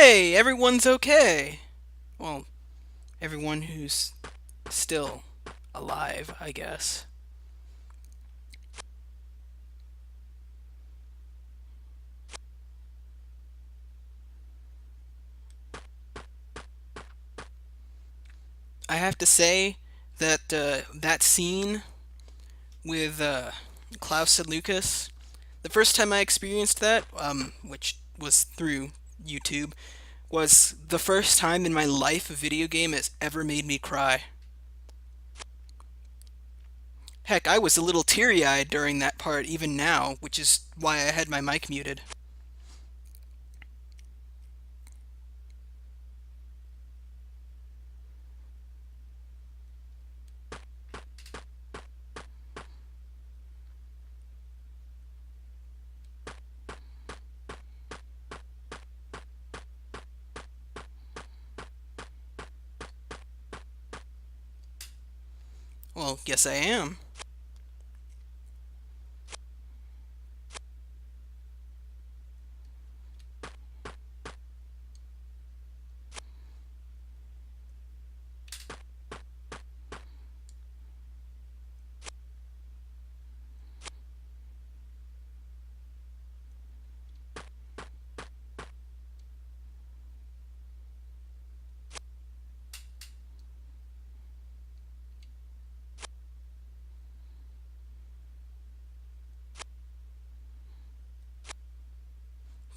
Hey, everyone's okay. Well, everyone who's still alive, I guess. I have to say that that scene with Klaus and Lucas, the first time I experienced that, which was through YouTube, was the first time in my life a video game has ever made me cry. Heck, I was a little teary-eyed during that part even now, which is why I had my mic muted. Well, yes I am.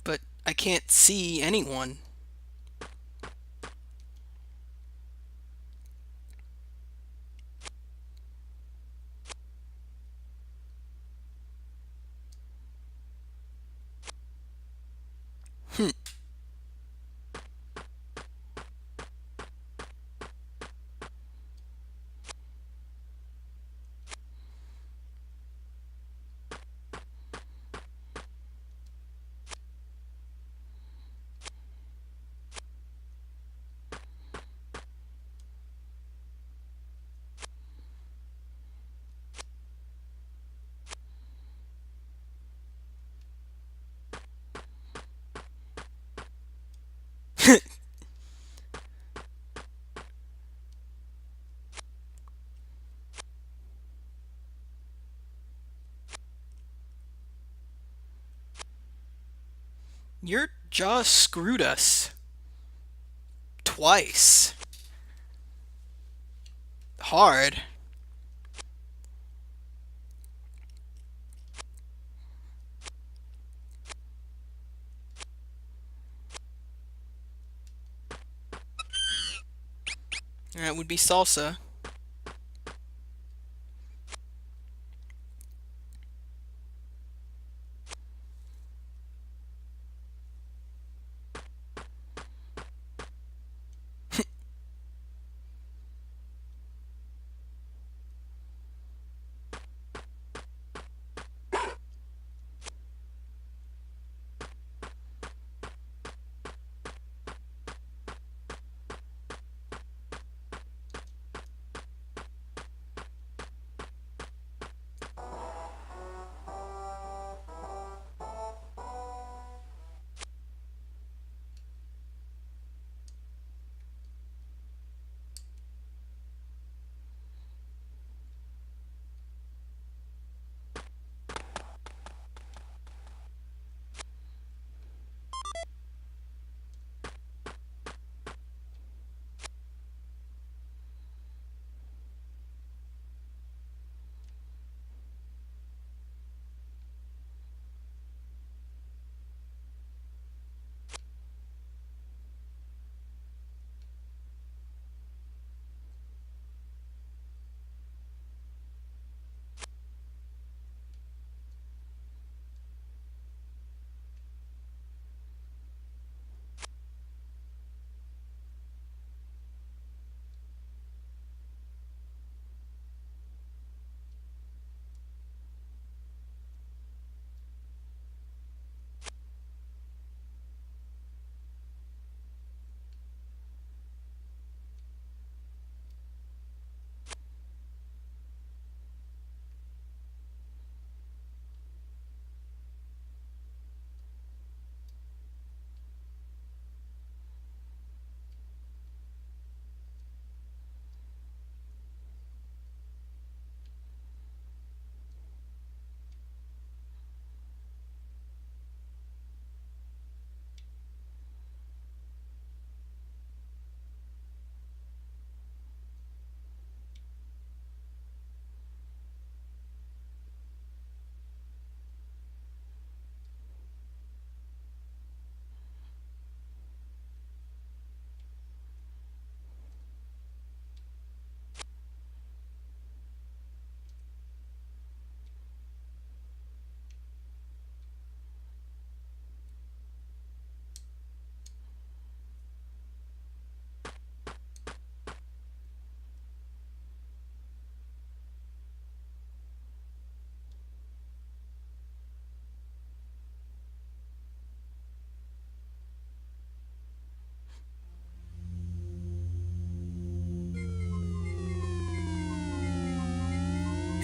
But I can't see anyone. Your jaw screwed us. Twice. Hard. That would be salsa.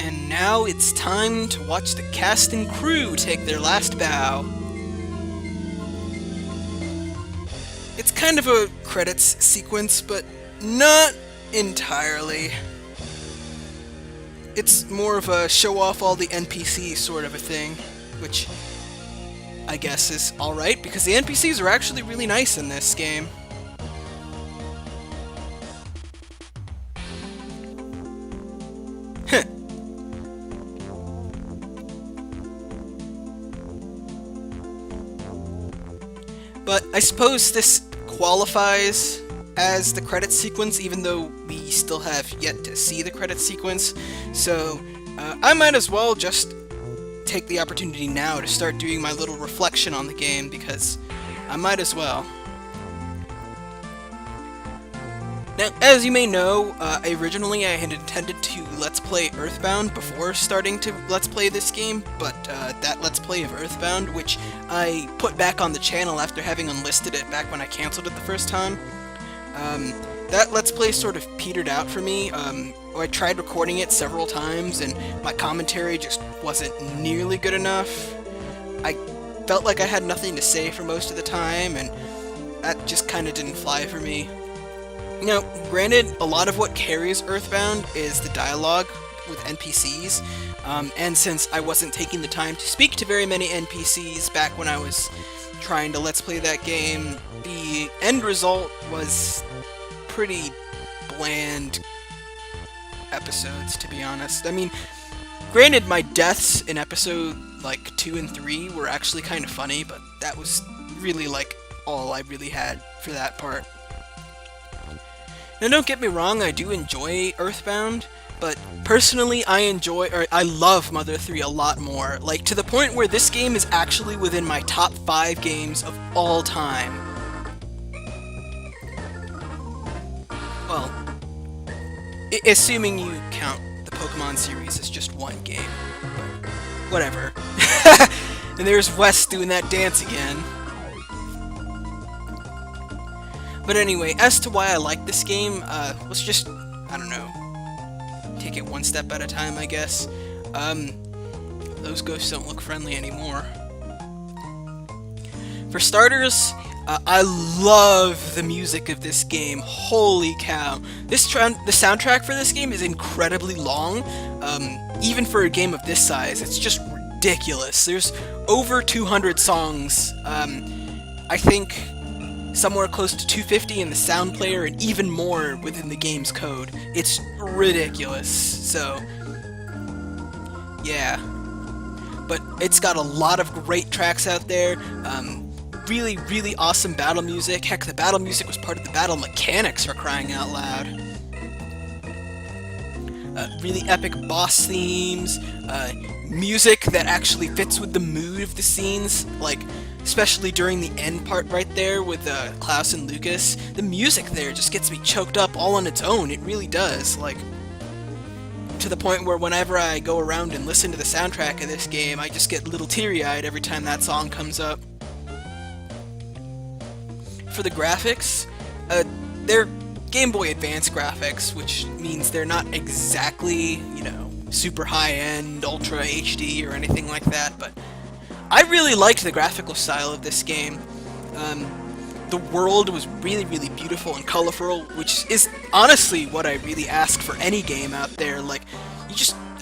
And now it's time to watch the cast and crew take their last bow. It's kind of a credits sequence, but not entirely. It's more of a show off all the NPCs sort of a thing, which I guess is alright, because the NPCs are actually really nice in this game. But I suppose this qualifies as the credit sequence, even though we still have yet to see the credit sequence. So I might as well just take the opportunity now to start doing my little reflection on the game, because I might as well. Now, as you may know, originally I had intended to Let's Play Earthbound before starting to Let's Play this game, but that Let's Play of Earthbound, which I put back on the channel after having unlisted it back when I cancelled it the first time, that Let's Play sort of petered out for me. I tried recording it several times, and my commentary just wasn't nearly good enough. I felt like I had nothing to say for most of the time, and that just kind of didn't fly for me. Now, granted, a lot of what carries Earthbound is the dialogue with NPCs, and since I wasn't taking the time to speak to very many NPCs back when I was trying to Let's Play that game, the end result was pretty bland episodes, to be honest. I mean, granted, my deaths in episode, like, 2 and 3 were actually kind of funny, but that was really, like, all I really had for that part. Now, don't get me wrong, I do enjoy Earthbound, but personally, I love Mother 3 a lot more, like, to the point where this game is actually within my top 5 games of all time. Well, assuming you count the Pokemon series as just one game, but whatever. And there's Wes doing that dance again. But anyway, as to why I like this game, let's just, I don't know, take it one step at a time, I guess. Those ghosts don't look friendly anymore. For starters, I love the music of this game. Holy cow. The soundtrack for this game is incredibly long, even for a game of this size. It's just ridiculous. There's over 200 songs, I think somewhere close to 250 in the sound player, and even more within the game's code. It's ridiculous, so yeah. But it's got a lot of great tracks out there, really, really awesome battle music. Heck, the battle music was part of the battle mechanics, for crying out loud. Really epic boss themes, music that actually fits with the mood of the scenes, like, especially during the end part right there with Klaus and Lucas. The music there just gets me choked up all on its own. It really does, like, to the point where whenever I go around and listen to the soundtrack of this game, I just get a little teary-eyed every time that song comes up. For the graphics, they're Game Boy Advance graphics, which means they're not exactly, you know, super high-end, Ultra HD or anything like that, but I really liked the graphical style of this game. The world was really, really beautiful and colorful, which is honestly what I really ask for any game out there. Like,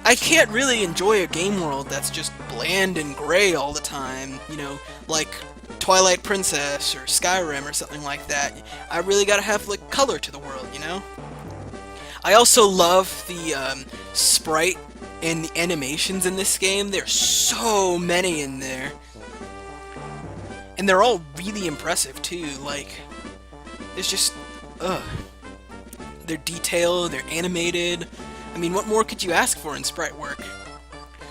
I can't really enjoy a game world that's just bland and gray all the time, you know, like Twilight Princess or Skyrim or something like that. I really gotta have, like, color to the world, you know? I also love the sprite and the animations in this game. There's so many in there. And they're all really impressive, too. Like, there's just, they're detailed, they're animated. I mean, what more could you ask for in sprite work?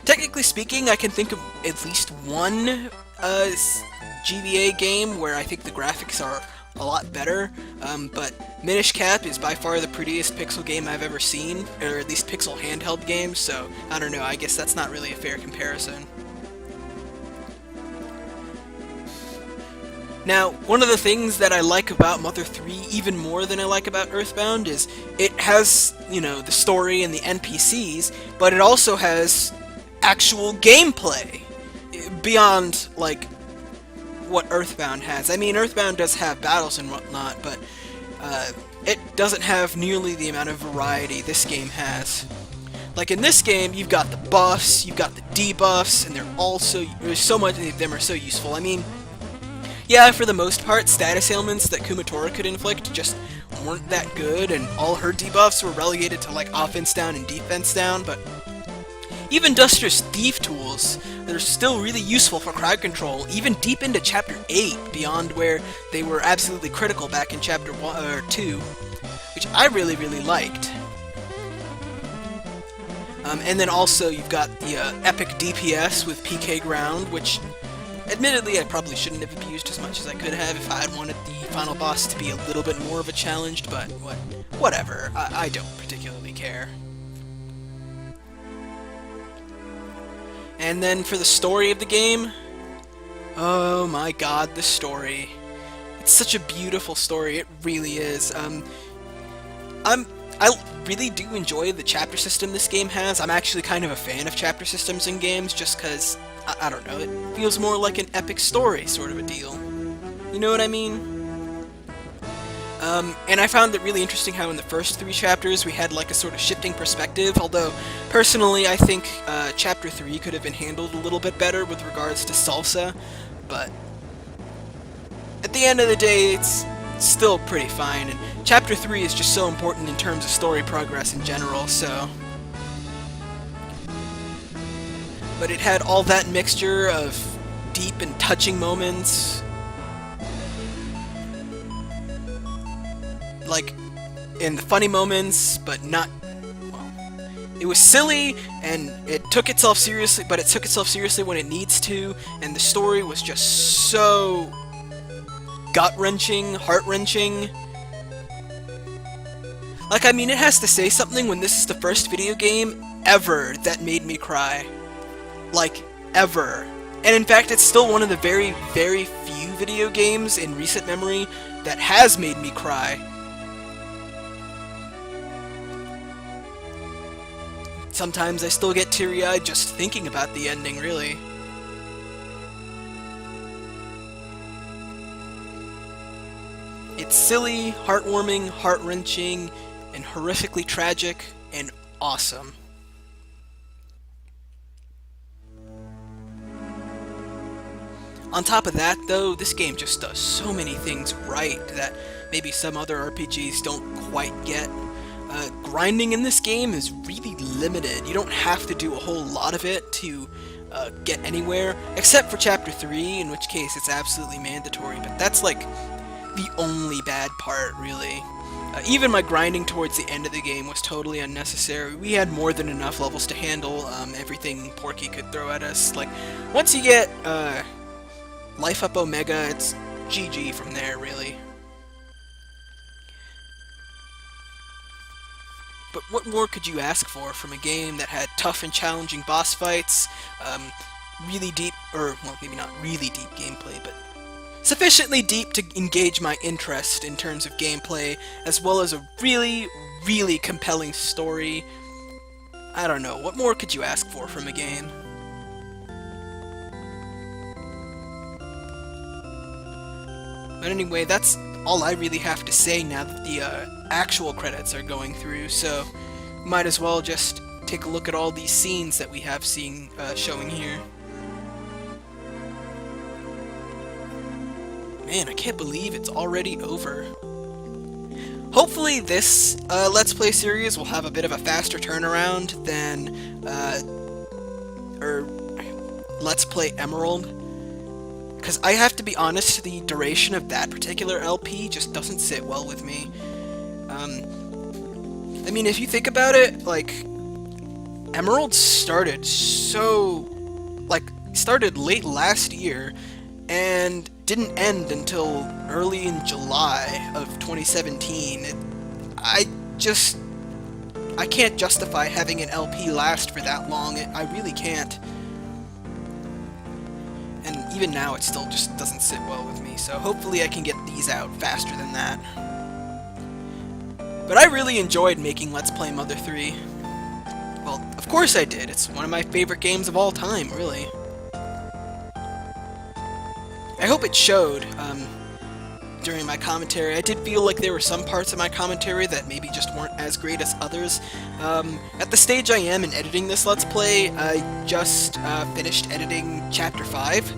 Technically speaking, I can think of at least one GBA game where I think the graphics are a lot better, but Minish Cap is by far the prettiest pixel game I've ever seen, or at least pixel handheld game, so I don't know, I guess that's not really a fair comparison. Now, one of the things that I like about Mother 3 even more than I like about Earthbound is it has, the story and the NPCs, but it also has actual gameplay beyond, like, what Earthbound has. I mean, Earthbound does have battles and whatnot, but it doesn't have nearly the amount of variety this game has. Like in this game, you've got the buffs, you've got the debuffs, and there's so much of them are so useful. I mean, yeah, for the most part, status ailments that Kumatora could inflict just weren't that good, and all her debuffs were relegated to like offense down and defense down, but even Duster's thief tools, they're still really useful for crowd control, even deep into Chapter 8, beyond where they were absolutely critical back in Chapter 1 or 2, which I really, really liked. And then also you've got the epic DPS with PK Ground, which admittedly I probably shouldn't have abused as much as I could have if I had wanted the final boss to be a little bit more of a challenge, but whatever, I don't particularly care. And then for the story of the game, oh my god, the story. It's such a beautiful story, it really is. I really do enjoy the chapter system this game has. I'm actually kind of a fan of chapter systems in games, just because, I don't know, it feels more like an epic story sort of a deal. You know what I mean? And I found it really interesting how in the first 3 chapters we had like a sort of shifting perspective, although personally I think Chapter 3 could have been handled a little bit better with regards to Salsa, but at the end of the day it's still pretty fine, and Chapter 3 is just so important in terms of story progress in general, so... But it had all that mixture of deep and touching moments, like, in the funny moments, but not, well, it was silly, and it took itself seriously, but it took itself seriously when it needs to, and the story was just so gut-wrenching, heart-wrenching. Like, I mean, it has to say something when this is the first video game ever that made me cry. Like, ever. And in fact, it's still one of the very, very few video games in recent memory that has made me cry. Sometimes I still get teary-eyed just thinking about the ending, really. It's silly, heartwarming, heart-wrenching, and horrifically tragic, and awesome. On top of that, though, this game just does so many things right that maybe some other RPGs don't quite get. Grinding in this game is really limited. You don't have to do a whole lot of it to get anywhere, except for Chapter 3, in which case it's absolutely mandatory, but that's like the only bad part, really. Even my grinding towards the end of the game was totally unnecessary. We had more than enough levels to handle everything Porky could throw at us. Like, once you get Life Up Omega, it's GG from there, really. But what more could you ask for from a game that had tough and challenging boss fights, really deep, or, well, maybe not really deep gameplay, but sufficiently deep to engage my interest in terms of gameplay, as well as a really, really compelling story? I don't know, what more could you ask for from a game? But anyway, that's all I really have to say now that the actual credits are going through, so might as well just take a look at all these scenes that we have showing here. Man, I can't believe it's already over. Hopefully this Let's Play series will have a bit of a faster turnaround than Let's Play Emerald. Because I have to be honest, the duration of that particular LP just doesn't sit well with me. I mean, if you think about it, like, Emerald started started late last year, and didn't end until early in July of 2017. I can't justify having an LP last for that long. I really can't. And even now it still just doesn't sit well with me, so hopefully I can get these out faster than that. But I really enjoyed making Let's Play Mother 3. Well, of course I did. It's one of my favorite games of all time, really. I hope it showed during my commentary. I did feel like there were some parts of my commentary that maybe just weren't as great as others. At the stage I am in editing this Let's Play, I just finished editing Chapter 5.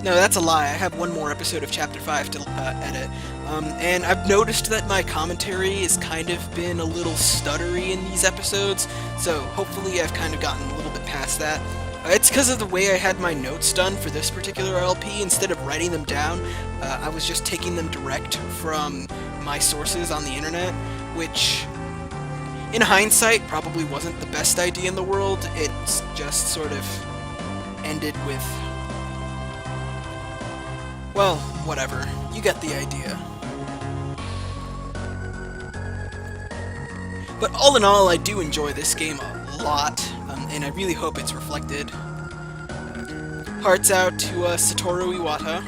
No, that's a lie. I have one more episode of Chapter 5 to edit. And I've noticed that my commentary has kind of been a little stuttery in these episodes, so hopefully I've kind of gotten a little bit past that. It's because of the way I had my notes done for this particular LP. Instead of writing them down, I was just taking them direct from my sources on the internet, which, in hindsight, probably wasn't the best idea in the world. It's just sort of ended with... well, whatever. You get the idea. But all in all, I do enjoy this game a lot, and I really hope it's reflected. Hearts out to Satoru Iwata.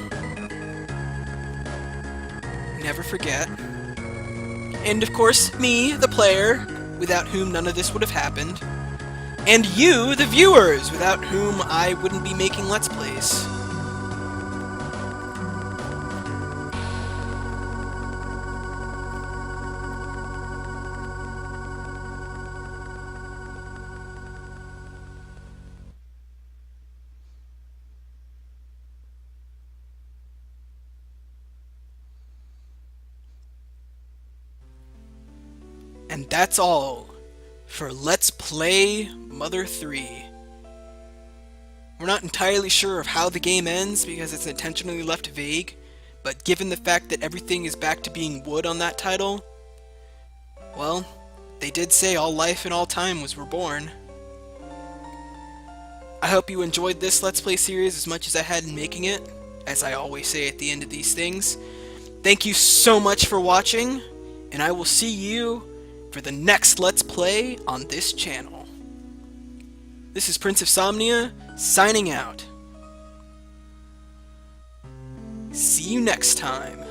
Never forget. And of course, me, the player, without whom none of this would have happened. And you, the viewers, without whom I wouldn't be making Let's Plays. And that's all for Let's Play Mother 3. We're not entirely sure of how the game ends because it's intentionally left vague, but given the fact that everything is back to being wood on that title, well, they did say all life and all time was reborn. I hope you enjoyed this Let's Play series as much as I had in making it, as I always say at the end of these things. Thank you so much for watching, and I will see you for the next Let's Play on this channel. This is Prince of Somnia, signing out. See you next time.